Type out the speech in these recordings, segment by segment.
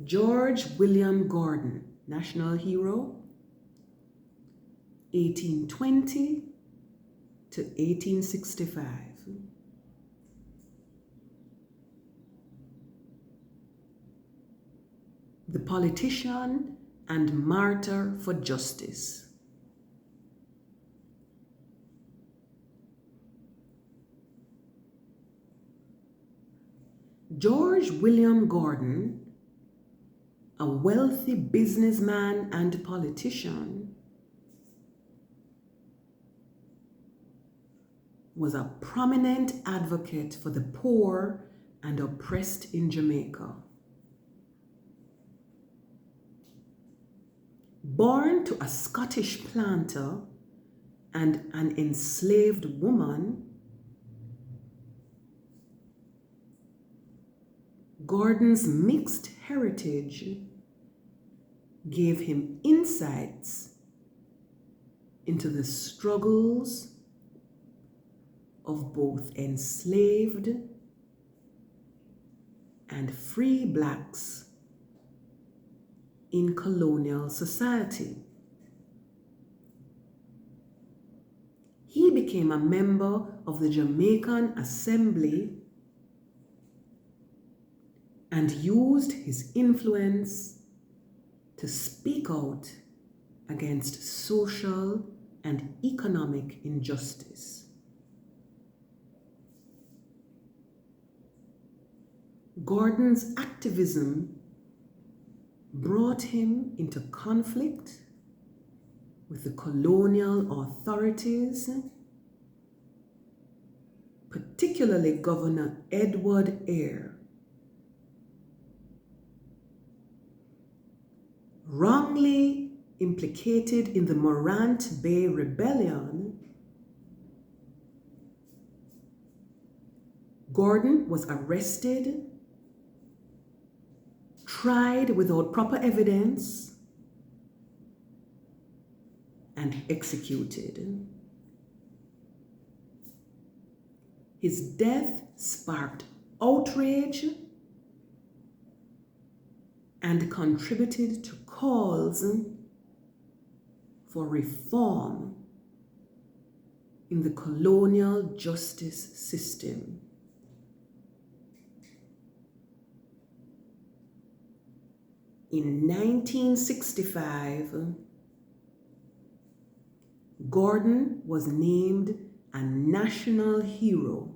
George William Gordon, national hero, 1820 to 1865. The politician and martyr for justice. George William Gordon, a wealthy businessman and politician, was a prominent advocate for the poor and oppressed in Jamaica. Born to a Scottish planter and an enslaved woman, Gordon's mixed heritage gave him insights into the struggles of both enslaved and free blacks in colonial society. He became a member of the Jamaican Assembly and used his influence to speak out against social and economic injustice. Gordon's activism brought him into conflict with the colonial authorities, particularly Governor Edward Eyre. Wrongly implicated in the Morant Bay Rebellion, Gordon was arrested, tried without proper evidence, and executed. His death sparked outrage and contributed to calls for reform in the colonial justice system. In 1965, Gordon was named a national hero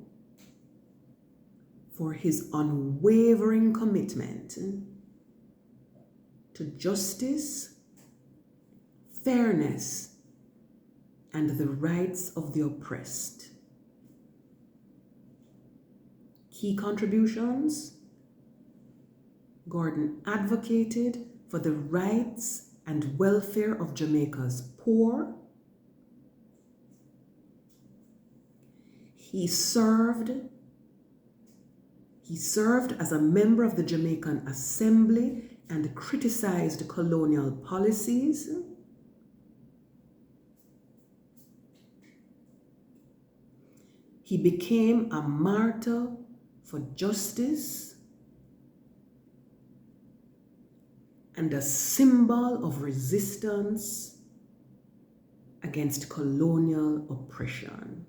for his unwavering commitment to justice, fairness, and the rights of the oppressed. Key contributions: Gordon advocated for the rights and welfare of Jamaica's poor. He served as a member of the Jamaican Assembly and criticized colonial policies. He became a martyr for justice and a symbol of resistance against colonial oppression.